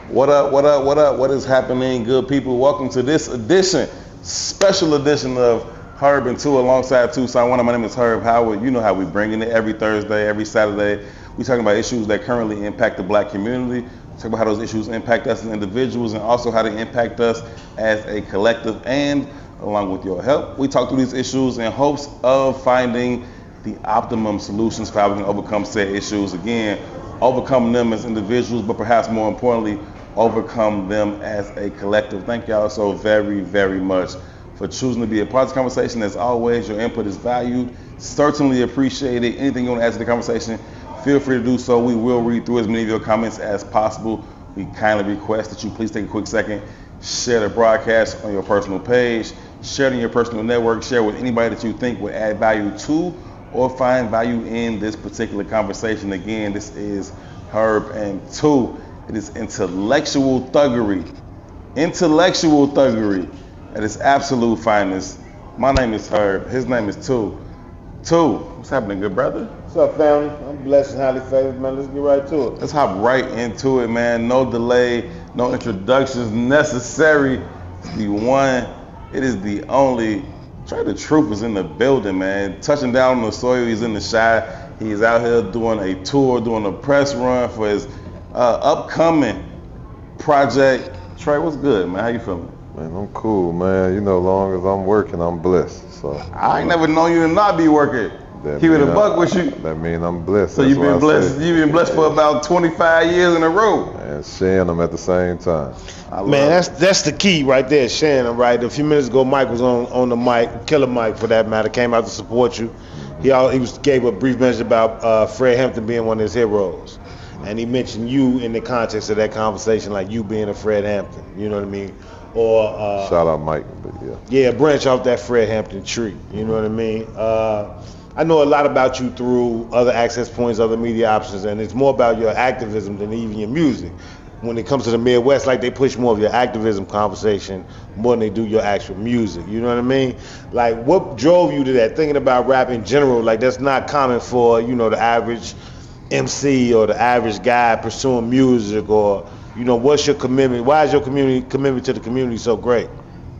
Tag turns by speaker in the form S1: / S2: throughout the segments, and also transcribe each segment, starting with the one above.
S1: What up, what up, what up? What is happening, good people? Welcome to this special edition of Herb and Two alongside Tucson. My name is Herb Howard. You know how we bringing it every Thursday, every Saturday. We talking about issues that currently impact the black community. Talk about how those issues impact us as individuals and also how they impact us as a collective. And along with your help, we talk through these issues in hopes of finding the optimum solutions for how we can overcome said issues. Again, overcome them as individuals, but perhaps more importantly, overcome them as a collective. Thank y'all so very, very much for choosing to be a part of the conversation. As always, your input is valued, certainly appreciated. Anything you want to add to the conversation, feel free to do so. We will read through as many of your comments as possible. We kindly request that you please take a quick second, share the broadcast on your personal page, share it in your personal network, share with anybody that you think would add value to or find value in this particular conversation. Again, this is Herb and Two. It is intellectual thuggery. Intellectual thuggery at its absolute finest. My name is Herb. His name is Two. Two, what's happening, good brother?
S2: What's up, family? I'm blessed and highly favored, man. Let's get right to it.
S1: Let's hop right into it, man. No delay, no introductions necessary. It's the one, it is the only. Trae the Truth is in the building, man. Touching down on the soil, he's in the shot. He's out here doing a tour, doing a press run for his upcoming project. Trae, what's good, man? How you feeling?
S3: Man, I'm cool, man. You know, as long as I'm working, I'm blessed. So
S1: I ain't never known you to not be working. Keep it a buck with you.
S3: That mean I'm blessed.
S1: So you've been blessed. You've been blessed for about 25 years in a row.
S3: And sharing them at the same time.
S2: Man, that's the key right there, sharing them, right? A few minutes ago, Mike was on the mic, Killer Mike for that matter, came out to support you. He gave a brief mention about Fred Hampton being one of his heroes. And he mentioned you in the context of that conversation, like you being a Fred Hampton, you know what I mean? Or
S3: shout out Mike, but yeah.
S2: Yeah, branch off that Fred Hampton tree, you know what I mean? I know a lot about you through other access points, other media options, and it's more about your activism than even your music. When it comes to the Midwest, like they push more of your activism conversation more than they do your actual music, you know what I mean? Like what drove you to that? Thinking about rap in general, like that's not common for, you know, the average MC or the average guy pursuing music, or, you know, what's your commitment? Why is your commitment to the community so great?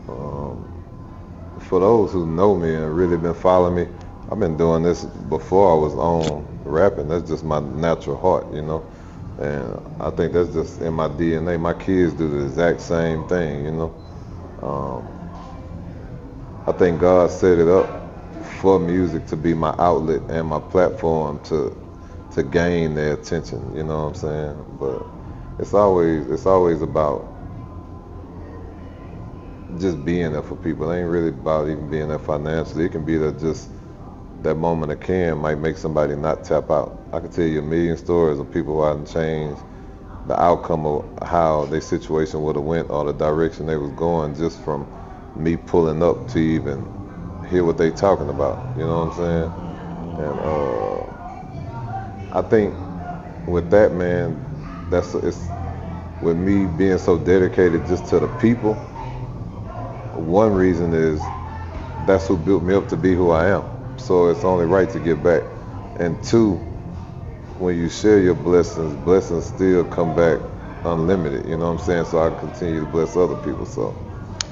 S3: For those who know me and really been following me, I've been doing this before I was on rapping. That's just my natural heart, you know? And I think that's just in my DNA. My kids do the exact same thing, you know? I think God set it up for music to be my outlet and my platform to gain their attention, you know what I'm saying? But it's always about just being there for people. It ain't really about even being there financially. It can be that just that moment of caring might make somebody not tap out. I can tell you a million stories of people who hadn't changed the outcome of how their situation would have went or the direction they was going just from me pulling up to even hear what they talking about. You know what I'm saying? And I think with that, man, it's with me being so dedicated just to the people. One reason is that's who built me up to be who I am. So it's only right to give back. And two, when you share your blessings still come back unlimited, you know what I'm saying? So I continue to bless other people, so.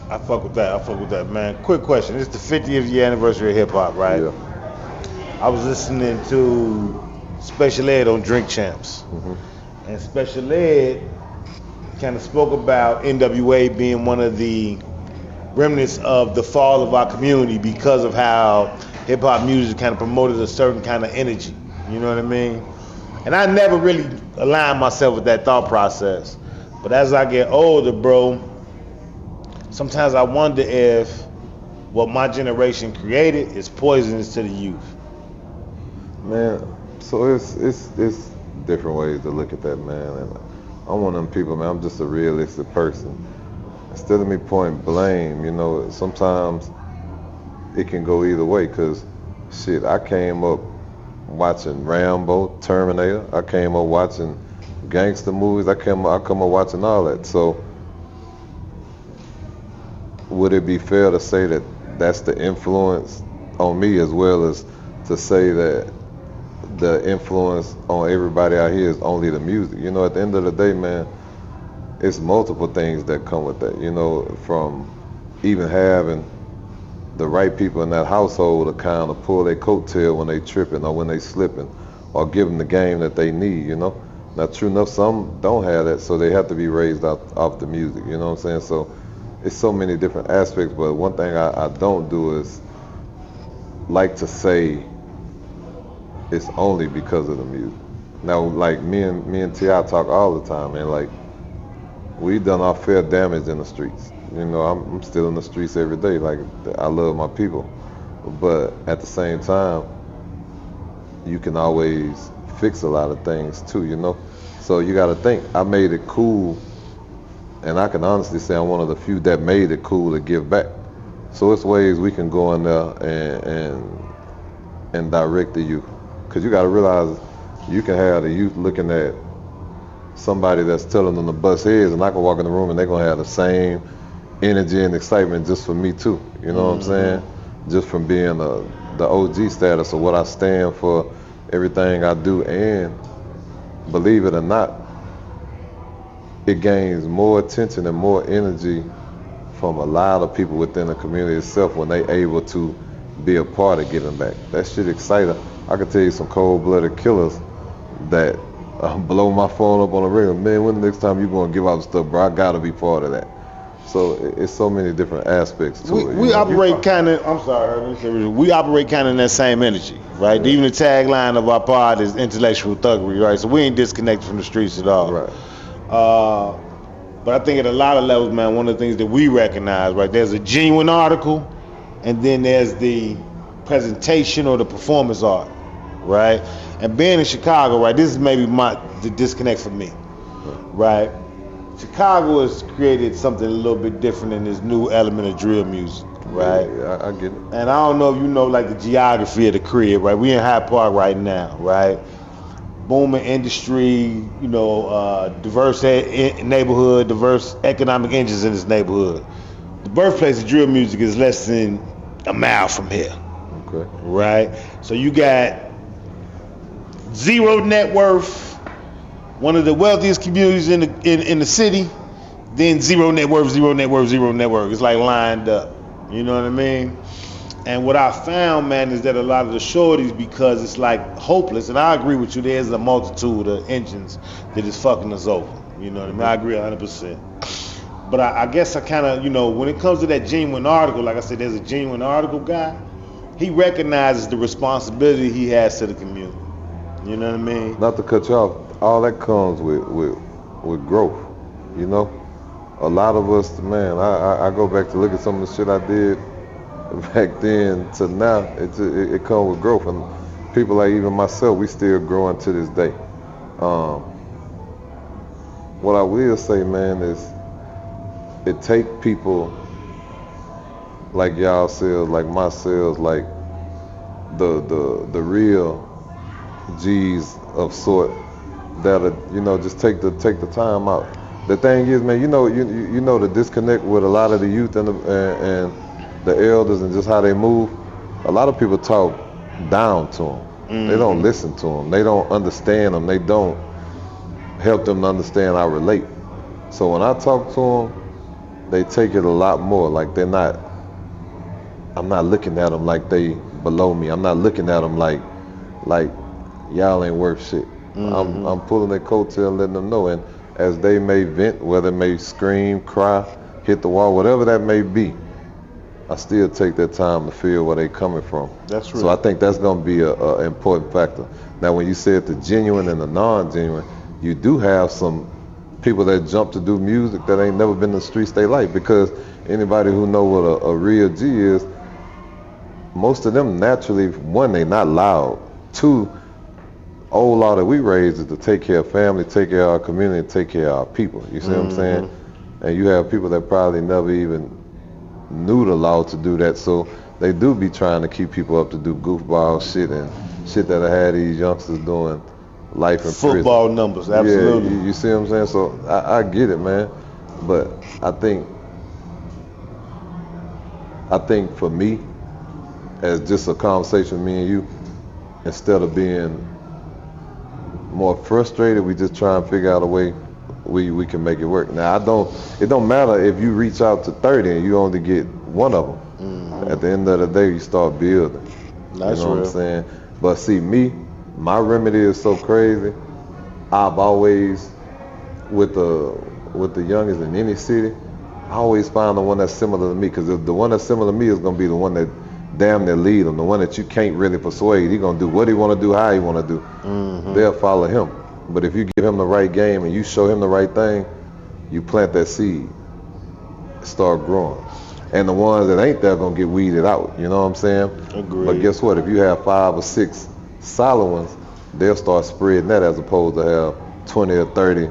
S2: I fuck with that, man. Quick question, it's the 50th year anniversary of hip hop, right?
S3: Yeah.
S2: I was listening to Special Ed on Drink Champs.
S3: Mm-hmm.
S2: And Special Ed kind of spoke about NWA being one of the remnants of the fall of our community because of how hip hop music kind of promoted a certain kind of energy, you know what I mean? And I never really aligned myself with that thought process. But as I get older, bro, sometimes I wonder if what my generation created is poisonous to the youth.
S3: Man, so it's different ways to look at that, man. And I'm one of them people, man, I'm just a realistic person. Instead of me pointing blame, you know, sometimes it can go either way, because shit, I came up watching Rambo, Terminator, I came up watching gangster movies, I come up watching all that. So would it be fair to say that that's the influence on me, as well as to say that the influence on everybody out here is only the music? You know, at the end of the day, man, it's multiple things that come with that, you know, from even having the right people in that household to kind of pull their coattail when they tripping or when they slipping, or give them the game that they need, you know. Now, true enough, some don't have that, so they have to be raised off the music, you know what I'm saying? So it's so many different aspects, but one thing I don't do is like to say it's only because of the music. Now, like me and T.I. talk all the time, man. Like, we done our fair damage in the streets. You know, I'm still in the streets every day. Like, I love my people, but at the same time, you can always fix a lot of things too, you know. So you got to think. I made it cool, and I can honestly say I'm one of the few that made it cool to give back. So it's ways we can go in there and direct the youth, because you got to realize you can have the youth looking at somebody that's telling them to bust heads, and I can walk in the room and they're gonna have the same energy and excitement just for me too. You know what I'm saying? Just from being the OG status of what I stand for, everything I do, and believe it or not, it gains more attention and more energy from a lot of people within the community itself when they able to be a part of giving back. That shit exciting. I can tell you some cold-blooded killers that blow my phone up on the regular. Man, when the next time you gonna give out stuff, bro? I gotta be part of that. So it's so many different aspects to it.
S2: We operate kind of. I'm sorry. We operate kind of in that same energy, right? Yeah. Even the tagline of our pod is intellectual thuggery, right? So we ain't disconnected from the streets at all.
S3: Right.
S2: But I think at a lot of levels, man, one of the things that we recognize, right? There's a genuine article, and then there's the presentation or the performance art, right? And being in Chicago, right, this is maybe the disconnect for me, right? Chicago has created something a little bit different in this new element of drill music, right?
S3: Yeah, I get it.
S2: And I don't know if you know, like, the geography of the crib, right? We in Hyde Park right now, right? Booming industry, you know, diverse neighborhood, diverse economic engines in this neighborhood. The birthplace of drill music is less than a mile from here.
S3: Okay.
S2: Right? So you got zero net worth, one of the wealthiest communities in the city, then zero net worth, zero net worth, zero net worth. It's like lined up. You know what I mean? And what I found, man, is that a lot of the shorties, because it's like hopeless, and I agree with you, there's a multitude of engines that is fucking us over. You know what I mean? I agree 100%. But I guess I kind of, you know, when it comes to that genuine article, like I said, there's a genuine article guy. He recognizes the responsibility he has to the community. You know what I mean?
S3: Not to cut you off, all that comes with growth, you know? A lot of us, man, I go back to look at some of the shit I did back then to now. It comes with growth, and people like even myself, we still growing to this day. What I will say, man, is it take people like y'all selves, like myself, like the real G's of sort that'll, you know, just take the time out. The thing is, man, you know the disconnect with a lot of the youth and the elders and just how they move. A lot of people talk down to them. Mm-hmm. They don't listen to them. They don't understand them. They don't help them to understand how relate. So when I talk to them, they take it a lot more. Like I'm not looking at them like they below me. I'm not looking at them like y'all ain't worth shit. Mm-hmm. I'm pulling their coattail and letting them know. And as they may vent, whether it may scream, cry, hit the wall, whatever that may be, I still take that time to feel where they coming from.
S2: That's right.
S3: So I think that's going to be an important factor. Now, when you said the genuine and the non-genuine, you do have some people that jump to do music that ain't never been in the streets they like, because anybody who know what a real G is, most of them naturally, one, they not loud. Two, old law that we raised is to take care of family, take care of our community, take care of our people. You see what I'm saying? And you have people that probably never even knew the law to do that, so they do be trying to keep people up to do goofball shit and shit that I had these youngsters doing life in
S2: football
S3: prison.
S2: Numbers, absolutely.
S3: Yeah, you see what I'm saying? So I get it, man. But I think for me, as just a conversation, me and you, instead of being more frustrated, we just try and figure out a way we can make it work. Now it don't matter if you reach out to 30 and you only get one of them. Mm-hmm. At the end of the day, you start building.
S2: That's
S3: you know
S2: real.
S3: what I'm saying? But see, my remedy is so crazy. I've always, with the youngest in any city, I always find the one that's similar to me, because the one that's similar to me is gonna be the one that damn near lead them, the one that you can't really persuade. He gonna do what he wanna do, how he wanna do. Mm-hmm. They'll follow him. But if you give him the right game and you show him the right thing, you plant that seed, start growing. And the ones that ain't there gonna get weeded out, you know what I'm saying?
S2: Agreed.
S3: But guess what, if you have 5 or 6 solid ones, they'll start spreading that, as opposed to have 20 or 30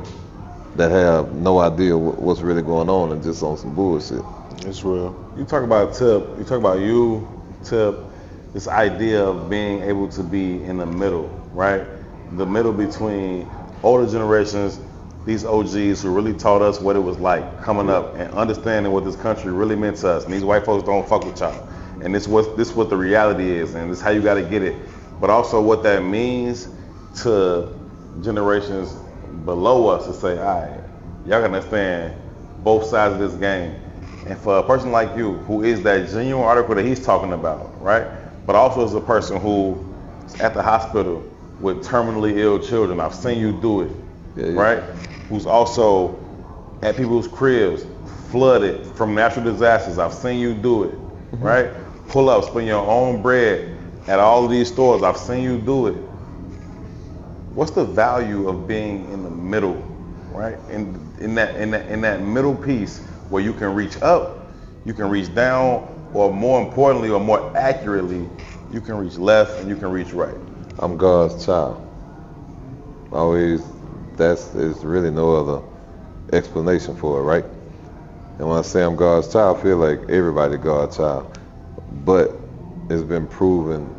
S3: that have no idea what's really going on and just on some bullshit.
S2: It's real.
S1: You talk about Tip, you talk about you, Tip, this idea of being able to be in the middle, right? The middle between older generations, these OGs who really taught us what it was like coming up and understanding what this country really meant to us. And these white folks don't fuck with y'all. And this what the reality is, and this is how you gotta get it. But also what that means to generations below us to say, all right, y'all gotta understand both sides of this game. And for a person like you, who is that genuine article that he's talking about, right? But also as a person who is at the hospital with terminally ill children, I've seen you do it, right? Who's also at people's cribs, flooded from natural disasters. I've seen you do it, right? Pull up, spend your own bread at all of these stores. I've seen you do it. What's the value of being in the middle, right? In that middle piece where you can reach up, you can reach down, or more importantly, or more accurately, you can reach left and you can reach right.
S3: I'm God's child. There's really no other explanation for it, right? And when I say I'm God's child, I feel like everybody God's child. But it's been proven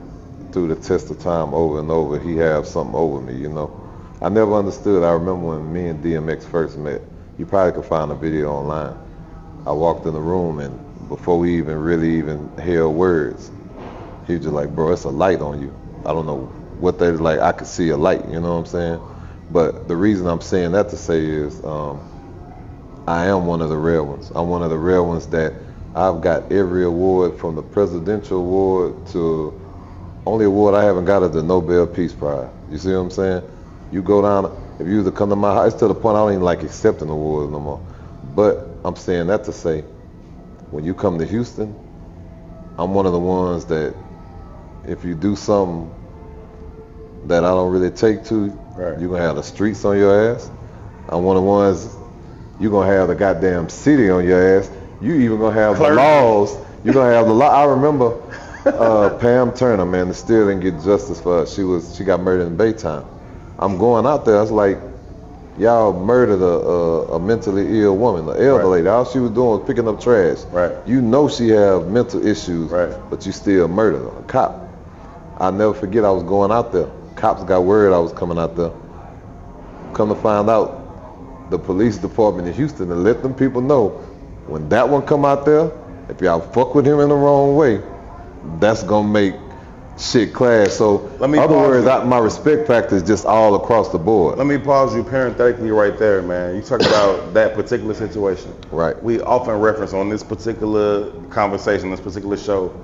S3: through the test of time over and over, he has something over me, you know. I never understood. I remember when me and DMX first met. You probably could find a video online. I walked in the room, and before we even held words, he was just like, bro, it's a light on you. I don't know what that is like. I could see a light, you know what I'm saying? But the reason I'm saying that to say is I am one of the rare ones. I'm one of the rare ones that I've got every award, from the presidential award to only award I haven't got is the Nobel Peace Prize. You see what I'm saying? You go down, if you used to come to my house, it's to the point I don't even like accepting awards no more. But I'm saying that to say, when you come to Houston, I'm one of the ones that if you do something that I don't really take to, right, you're going to have the streets on your ass. I'm one of the ones, you're going to have the goddamn city on your ass. You even going to have the laws. You're going to have the law. I remember Pam Turner, man, still didn't get justice for her. She got murdered in Baytown. I'm going out there, it's like, y'all murdered a mentally ill woman, an elder lady. All she was doing was picking up trash.
S1: Right.
S3: You know she have mental issues,
S1: right,
S3: but you still murdered her, a cop. I'll never forget, I was going out there. Cops got word I was coming out there. Come to find out, the police department in Houston, and let them people know, when that one come out there, if y'all fuck with him in the wrong way, that's gonna make shit clash. So, in other words, my respect factor is just all across the board.
S1: Let me pause you parenthetically right there, man. You talk about that particular situation.
S3: Right.
S1: We often reference on this particular conversation, this particular show,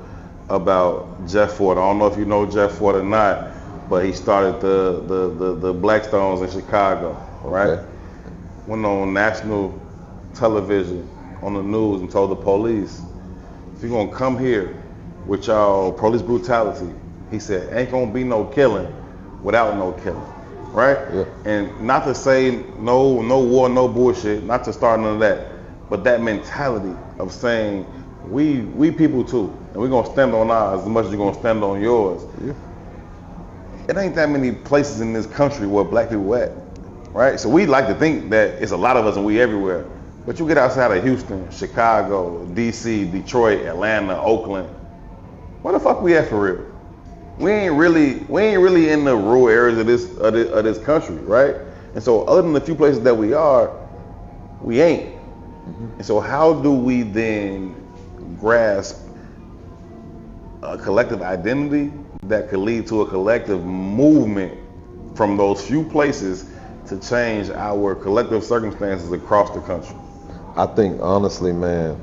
S1: about Jeff Ford. I don't know if you know Jeff Ford or not, but he started the Blackstones in Chicago, right?
S3: Okay.
S1: Went on national television, on the news, and told the police, if you're gonna come here with y'all police brutality, he said, ain't gonna be no killing without no killing, right?
S3: Yeah.
S1: And not to say no war, no bullshit, not to start none of that, but that mentality of saying we people too, and we're gonna stand on ours as much as you're gonna stand on yours.
S3: Yeah.
S1: It ain't that many places in this country where black people at, right? So we like to think that it's a lot of us and we everywhere, but you get outside of Houston, Chicago, DC, Detroit, Atlanta, Oakland, where the fuck we at for real? We ain't really in the rural areas of this country, right? And so other than the few places that we are, we ain't. Mm-hmm. And so how do we then grasp a collective identity that could lead to a collective movement from those few places to change our collective circumstances across the country?
S3: I think honestly, man,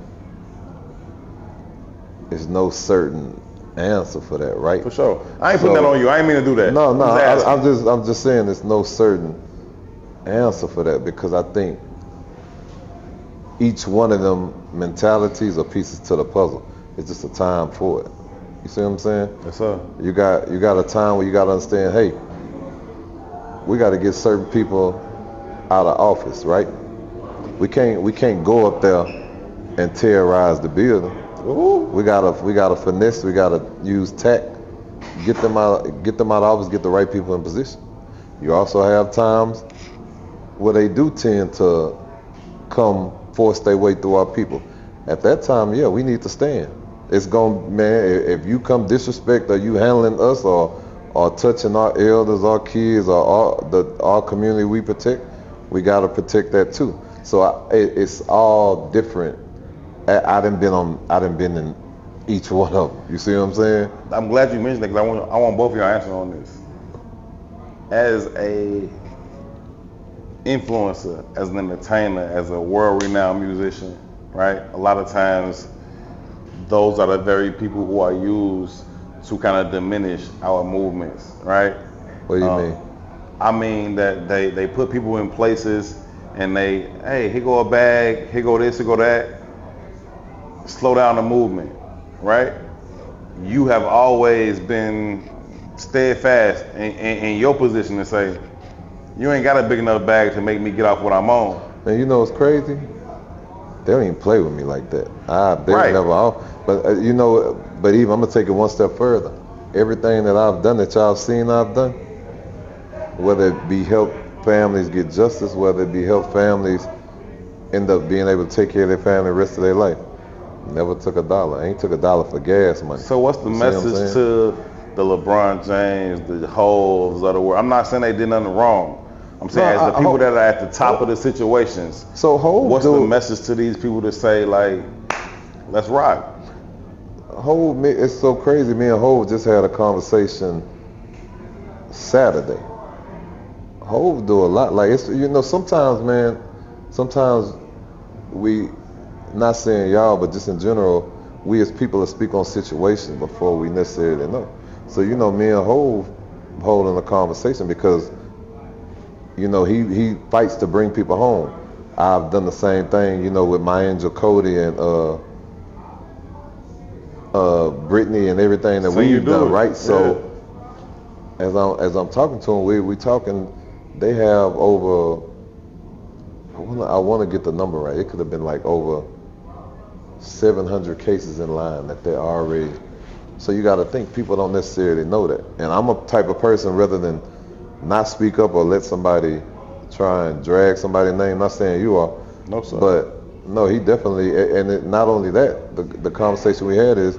S3: there's no certain answer for that, right?
S1: For sure. I ain't putting that on you. I ain't mean to do that.
S3: No, I'm just saying there's no certain answer for that, because I think each one of them mentalities are pieces to the puzzle. It's just a time for it. You see what I'm saying?
S1: Yes, sir.
S3: You got a time where you got to understand, hey, we got to get certain people out of office, right? We can't go up there and terrorize the building.
S1: Ooh.
S3: We gotta finesse. We gotta use tact. Get them out of office. Get the right people in position. You also have times where they do tend to come force their way through our people. At that time, yeah, we need to stand. It's man, if you come disrespect or you handling us or touching our elders, our kids, or our community we protect, we gotta protect that too. So it's all different. I done been in each one of them. You see what I'm saying?
S1: I'm glad you mentioned that, because I want both of y'all answer on this. As a influencer, as an entertainer, as a world-renowned musician, right? A lot of times, those are the very people who are used to kind of diminish our movements, right?
S3: What do you mean?
S1: I mean that they put people in places and hey, here go a bag, here go this, here go that. Slow down the movement, right? You have always been steadfast in your position to say, you ain't got a big enough bag to make me get off what I'm on.
S3: Man, you know what's crazy? They don't even play with me like that. Right. Never off. But but even I'm gonna take it one step further. Everything that I've done, that y'all seen I've done, whether it be help families get justice, whether it be help families end up being able to take care of their family the rest of their life, never took a dollar. I ain't took a dollar for gas money.
S1: So what's the message to the LeBron James, the Hoves of the world? I'm not saying they did nothing wrong. I'm saying as the people that are at the top of the situations.
S3: So
S1: what's the message to these people to say, like, let's rock?
S3: Hove, it's so crazy. Me and Hove just had a conversation Saturday. Hove do a lot. Like, it's, sometimes, man, we, not saying y'all, but just in general, we as people speak on situations before we necessarily know. So, me and Hove holding a conversation because, he fights to bring people home. I've done the same thing, with my angel Cody and Brittany and everything that we've done, right? So as I'm talking to them, we talking. They have over. I want to get the number right. It could have been like over 700 cases in line that they're already. So you got to think people don't necessarily know that. And I'm a type of person, rather than not speak up or let somebody try and drag somebody's name. Not saying you are.
S1: No, sir.
S3: But no, he definitely. And not only that, the conversation we had is,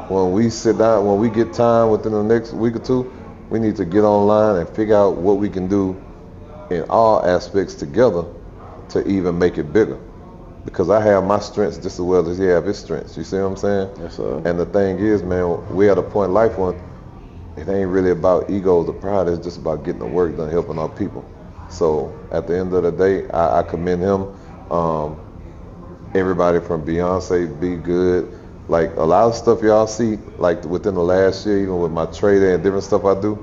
S3: when we sit down, when we get time within the next week or two, we need to get online and figure out what we can do in all aspects together to even make it bigger. Because I have my strengths just as well as he have his strengths. You see what I'm saying?
S1: Yes, sir.
S3: And the thing is, man, we're at a point in life when it ain't really about egos or pride. It's just about getting the work done, helping our people. So at the end of the day, I commend him. Everybody from Beyonce, Be Good. Like, a lot of stuff y'all see, like within the last year, even with my Trae and different stuff I do,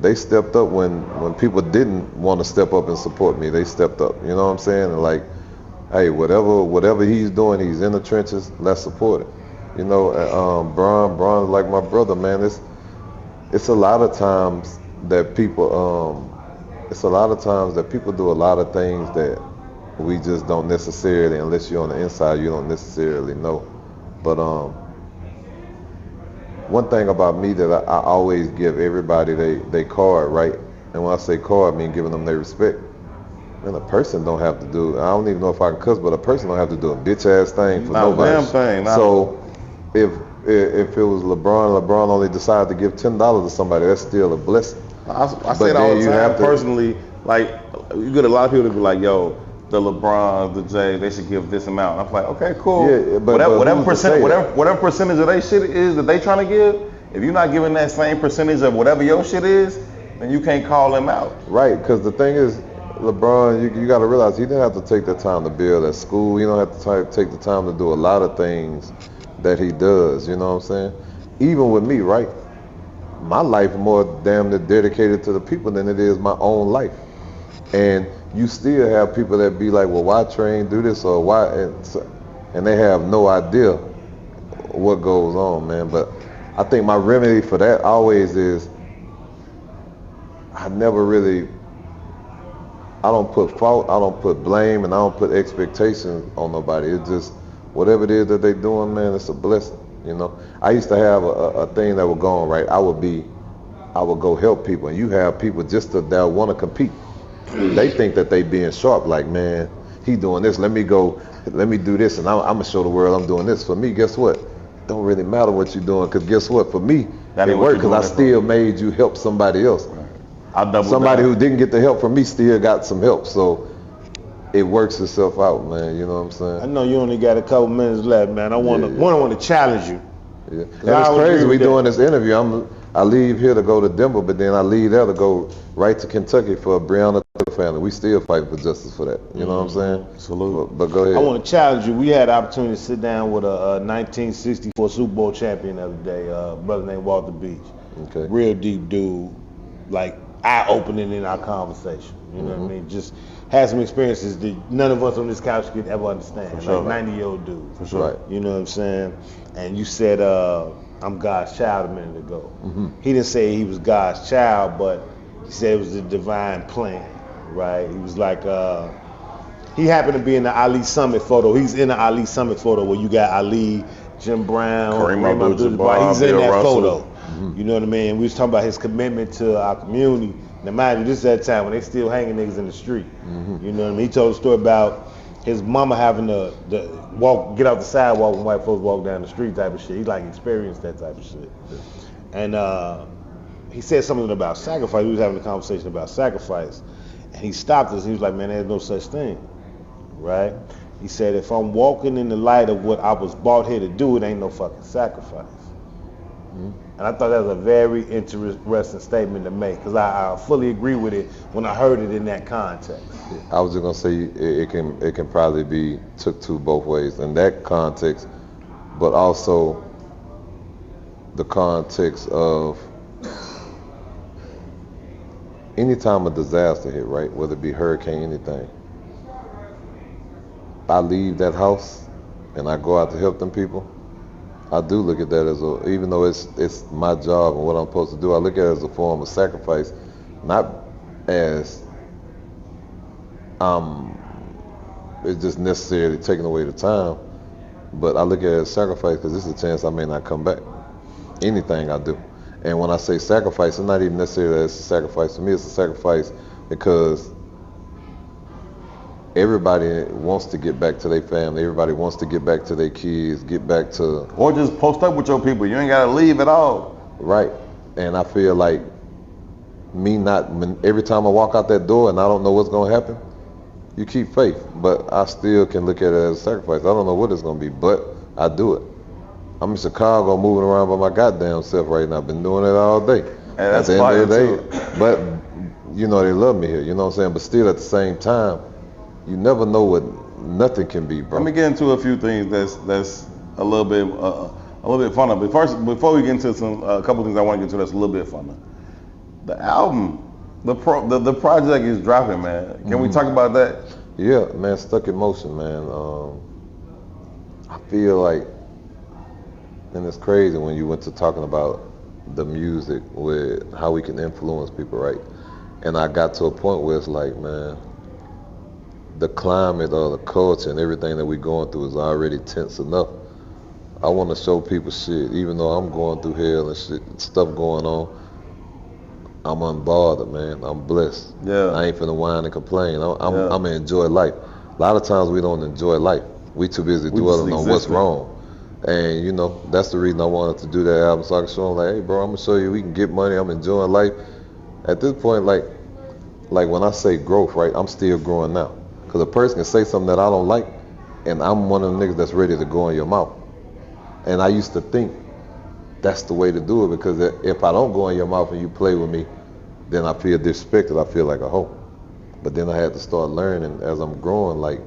S3: they stepped up when people didn't want to step up and support me. They stepped up, you know what I'm saying? And like, hey, whatever he's doing, he's in the trenches, let's support it. Bron's like my brother, man. It's a lot of times that people do a lot of things that we just don't necessarily, unless you're on the inside, you don't necessarily know. But one thing about me that I always give everybody they card, right? And when I say card, I mean giving them their respect. And a person don't have to do, I don't even know if I can cuss, but a person don't have to do a bitch ass thing for nobody.
S1: Damn thing.
S3: So if it was LeBron only decided to give $10 to somebody, that's still a blessing.
S1: I say it all the time personally. Like, you get a lot of people to be like, yo, the LeBrons, the Jays, they should give this amount. I'm like, okay, cool.
S3: Yeah, but
S1: whatever percentage of their shit is that they trying to give, if you're not giving that same percentage of whatever your shit is, then you can't call him out.
S3: Right, because the thing is, LeBron, you got to realize he didn't have to take the time to build at school. He don't have to take the time to do a lot of things that he does. You know what I'm saying? Even with me, right? My life more damn near dedicated to the people than it is my own life. And you still have people that be like, well, why Trae do this or why? And they have no idea what goes on, man. But I think my remedy for that always is I don't put fault, I don't put blame, and I don't put expectations on nobody. It's just whatever it is that they're doing, man, it's a blessing, you know. I used to have a thing that would go on, right? I would go help people, and you have people just that want to compete. They think that they being sharp, like, man, he doing this, let me do this, and I'm gonna show the world I'm doing this. For me, guess what? Don't really matter what you're doing, because guess what? For me, it worked because I still made you help somebody else. Somebody who didn't get the help from me still got some help, so it works itself out, man. You know what I'm saying?
S2: I know you only got a couple minutes left, man. I want to challenge you.
S3: Yeah. And it's crazy. We doing this interview. I leave here to go to Denver, but then I leave there to go right to Kentucky for Breonna Taylor family. We still fighting for justice for that. You know what I'm saying?
S1: Salute.
S3: But go ahead.
S2: I want to challenge you. We had the opportunity to sit down with a 1964 Super Bowl champion the other day, a brother named Walter Beach.
S3: Okay.
S2: Real deep dude, like eye-opening in our conversation. You know what I mean? Just had some experiences that none of us on this couch could ever understand.
S1: For sure.
S2: Like 90-year-old dude.
S1: For sure.
S3: Right.
S2: You know what I'm saying? And you said, I'm God's child a minute ago. He didn't say he was God's child, but he said it was a divine plan, right? He was like, he happened to be in the Ali Summit photo. He's in the Ali Summit photo where you got Ali, Jim Brown,
S1: Kareem Abdul-Jabbar,
S2: he's in
S1: Bill
S2: that
S1: Russell.
S2: photo. You know what I mean? We was talking about his commitment to our community. Now, mind you, this is that time when they still hanging niggas in the street. You know what I mean? He told a story about his mama having to get off the sidewalk when white folks walk down the street type of shit. He like experienced that type of shit. And he said something about sacrifice. We was having a conversation about sacrifice. And he stopped us. He was like, man, there's no such thing, right? He said, if I'm walking in the light of what I was brought here to do, it ain't no fucking sacrifice. And I thought that was a very interesting statement to make, because I fully agree with it when I heard it in that context.
S3: I was just gonna say it can probably be took to both ways in that context, but also the context of anytime a disaster hit, right? Whether it be hurricane, anything. I leave that house and I go out to help them people. I do look at that as even though it's my job and what I'm supposed to do, I look at it as a form of sacrifice, not as it's just necessarily taking away the time, but I look at it as sacrifice because this is a chance I may not come back. Anything I do. And when I say sacrifice, it's not even necessarily a sacrifice. For me, it's a sacrifice because everybody wants to get back to their family. Everybody wants to get back to their kids, get back to...
S1: Or just post up with your people. You ain't got to leave at all.
S3: Right. And I feel like every time I walk out that door and I don't know what's going to happen, you keep faith. But I still can look at it as a sacrifice. I don't know what it's going to be, but I do it. I'm in Chicago moving around by my goddamn self right now. I've been doing it all day.
S1: And that's
S3: at the end of the
S1: fire,
S3: day. But, you know, they love me here. You know what I'm saying? But still at the same time, you never know what nothing can be, bro.
S1: Let me get into a few things that's a little bit funner. But first, before we get into a couple things I want to get into that's a little bit funner. The album, the project is dropping, man. Can we talk about that?
S3: Yeah, man, Stuck in Motion, man. I feel like, and it's crazy when you went to talking about the music with how we can influence people, right? And I got to a point where it's like, man, the climate or the culture and everything that we're going through is already tense enough. I want to show people shit, even though I'm going through hell and shit, stuff going on. I'm unbothered, man. I'm blessed.
S1: Yeah.
S3: I ain't finna whine and complain. I'm gonna enjoy life. A lot of times we don't enjoy life. We too busy dwelling on what's wrong. And you know, that's the reason I wanted to do that album, so I can show them like, hey bro, I'm gonna show you we can get money, I'm enjoying life. At this point, like when I say growth, right, I'm still growing now. Because a person can say something that I don't like, and I'm one of the niggas that's ready to go in your mouth. And I used to think that's the way to do it, because if I don't go in your mouth and you play with me, then I feel disrespected. I feel like a hoe. But then I had to start learning as I'm growing, like,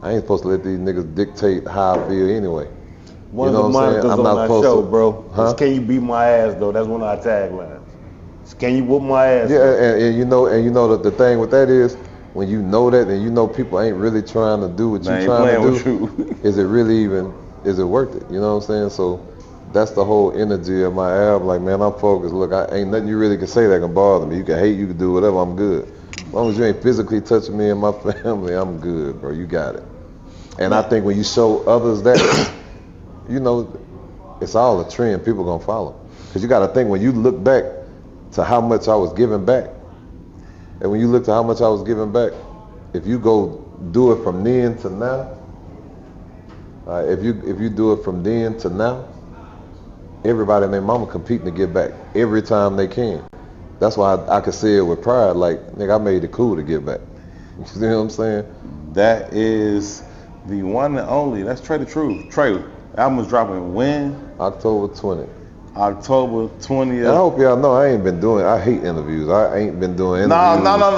S3: I ain't supposed to let these niggas dictate how I feel anyway.
S2: One
S3: You know
S2: of the
S3: what I'm saying?
S2: monitors
S3: I'm
S2: on
S3: not
S2: our
S3: supposed
S2: show,
S3: to-
S2: bro.
S3: Huh?
S2: Is, can you beat my ass, though? That's one of our taglines. Can you whoop my ass?
S3: Yeah, and you know that the thing with that is, when you know that and you know people ain't really trying to do what
S1: They
S3: you
S1: ain't
S3: trying
S1: playing
S3: to
S1: with
S3: do,
S1: you.
S3: is it really even, is it worth it? You know what I'm saying? So that's the whole energy of my album. Like, man, I'm focused. Look, I ain't nothing you really can say that can bother me. You can hate, you can do whatever, I'm good. As long as you ain't physically touching me and my family, I'm good, bro. You got it. And I think when you show others that, you know, it's all a trend. People gonna follow. Because you got to think, when you look back to how much I was giving back, and when you look to how much I was giving back, if you go do it from then to now, if you do it from then to now, everybody and their mama competing to get back every time they can. That's why I can say it with pride, like, nigga, I made it cool to get back. You see what I'm saying?
S1: That is the one and only. That's Trae the Truth. Trae, album was dropping when?
S3: October 20th.
S1: October 20th.
S3: And I hope y'all know I ain't been doing, I hate interviews. I ain't been doing interviews.
S1: No. Let's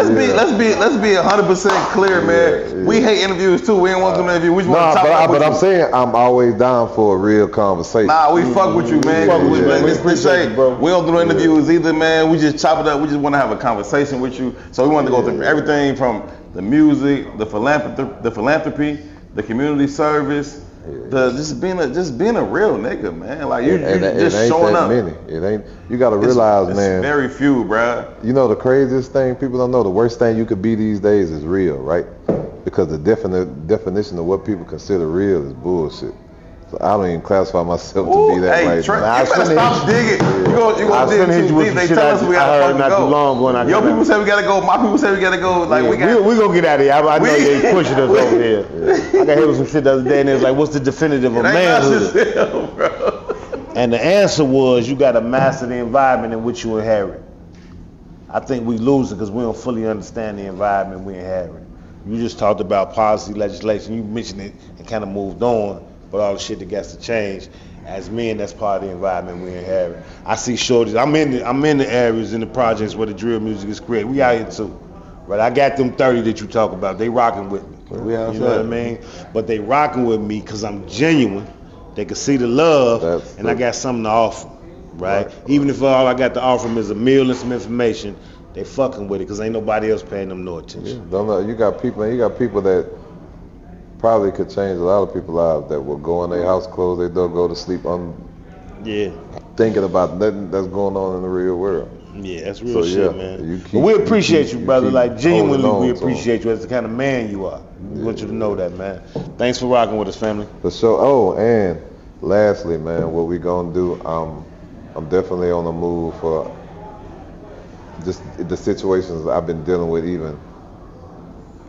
S1: be 100% clear, man. We hate interviews too. We ain't want to do interviews. We just want to talk about
S3: but I'm saying I'm always down for a real conversation.
S1: Nah, we fuck with you, man.
S2: We appreciate you, bro.
S1: We don't do interviews either, man. We just chop it up. We just want to have a conversation with you. So we want to go through everything from the music, the philanthropy, the community service. Just being a real nigga, man. Like you just
S3: it ain't
S1: showing
S3: that
S1: up.
S3: many. It ain't. You gotta realize, man.
S1: It's very few, bruh.
S3: You know the craziest thing people don't know. The worst thing you could be these days is real, right? Because the definition of what people consider real is bullshit. So I don't even classify myself to be that
S1: hey,
S3: right
S1: Trae,
S3: now.
S1: you better stop digging. You gonna dig too deep. They tell us we gotta fucking
S2: not
S1: go.
S2: too long ago.
S1: Your people say we gotta go. My people say we gotta go. Like we
S2: gonna get out of here. I know they pushing us over here. I got hit with some shit the other day, and it was like, "What's the definitive of manhood?"
S1: Bro.
S2: And the answer was, you got to master the environment in which you inherit. I think we lose it because we don't fully understand the environment we inherit. You just talked about policy, legislation. You mentioned it and kind of moved on, but all the shit that gets to change. As men, that's part of the environment we inherit. I see shorties. I'm in the areas, in the projects where the drill music is created. We out here too, right? I got them 30 that you talk about. They rocking with me.
S3: We outside.
S2: You know what I mean? But they rocking with me because I'm genuine. They can see the love, I got something to offer, right? Even if all I got to offer them is a meal and some information, they fucking with it because ain't nobody else paying them no attention.
S3: Yeah, you got people that probably could change a lot of people's lives, that will go in their house, close their door, go to sleep thinking about nothing that's going on in the real world.
S2: Yeah, that's real shit, man.
S3: But
S2: we appreciate you, brother. Like, genuinely, we
S3: to
S2: appreciate you as the kind of man you are. We want you to know that, man. Thanks for rocking with us, family.
S3: For sure. Oh, and lastly, man, what we gonna do? I'm definitely on the move for just the situations I've been dealing with, even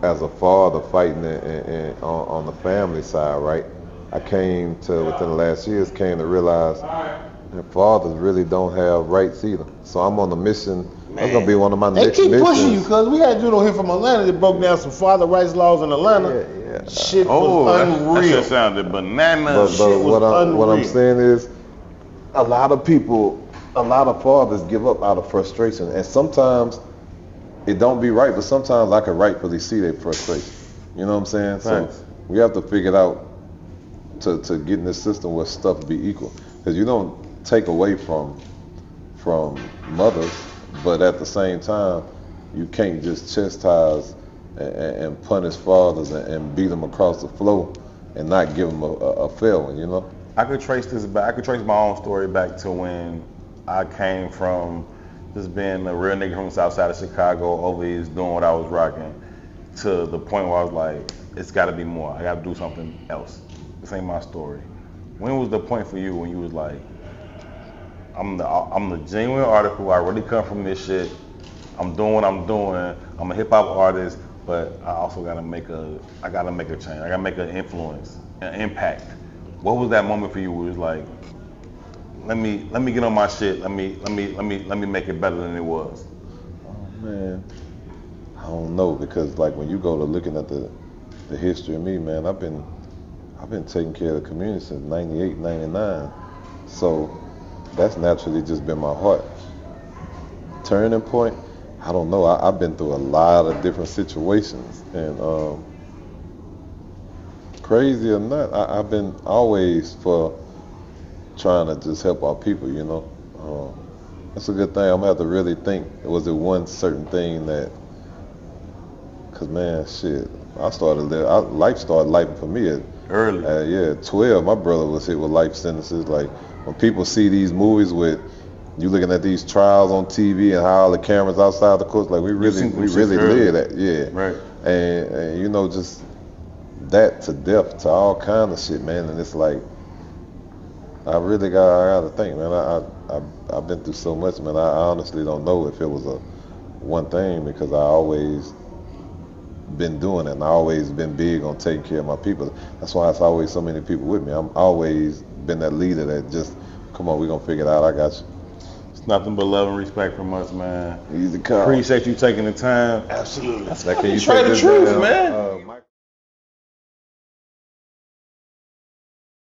S3: as a father fighting and on the family side, right? I came to, within the last years, to realize that fathers really don't have rights either. So I'm on a mission. That's gonna be one of my next missions.
S2: They keep pushing you, cuz we had a dude on here from Atlanta that broke down some father rights laws in Atlanta.
S3: Yeah.
S2: Shit was unreal.
S1: That shit sounded bananas.
S3: But what I'm saying is, a lot of fathers give up out of frustration, and sometimes it don't be right, but sometimes I can rightfully see their frustration. You know what I'm saying?
S1: Thanks.
S3: So we have to figure it out to get in this system where stuff be equal, because you don't take away from mothers, but at the same time you can't just chastise and punish fathers and beat them across the floor and not give them a fair one, you know?
S1: I could trace this back. I could trace my own story back to when I came from just being a real nigga from the south side of Chicago, always doing what I was rocking, to the point where I was like, it's got to be more. I got to do something else. This ain't my story. When was the point for you when you was like, I'm the genuine artist who I really come from this shit. I'm doing what I'm doing. I'm a hip hop artist, but I also gotta make a change. I gotta make an influence, an impact. What was that moment for you where it was like, let me get on my shit. Let me make it better than it was.
S3: Oh man, I don't know, because like when you go to looking at the history of me, man, I've been taking care of the community since 98, 99. So that's naturally just been my heart. Turning point, I don't know. I've been through a lot of different situations, and crazy or not, I've been always for trying to just help our people, you know. That's a good thing. I'm gonna have to really think. Was it one certain thing that? Cause man, shit, life started life for me at
S1: Early.
S3: 12. My brother was hit with life sentences. Like when people see these movies with you looking at these trials on TV and how all the cameras outside the courts, like we really live that, yeah.
S1: Right.
S3: And you know, just that to death to all kind of shit, man. And it's like I gotta think, man. I've been through so much, man. I honestly don't know if it was a one thing, because I always been doing it, and I always been big on taking care of my people. That's why it's always so many people with me. I'm always been that leader that just, come on, we're gonna figure it out. I got you.
S1: It's nothing but love and respect from us, man.
S3: Easy call.
S1: Appreciate you taking the time.
S2: Absolutely.
S1: That's
S3: Now, can you
S1: Trae
S3: take
S1: the
S3: this
S1: truth,
S3: down?
S1: man.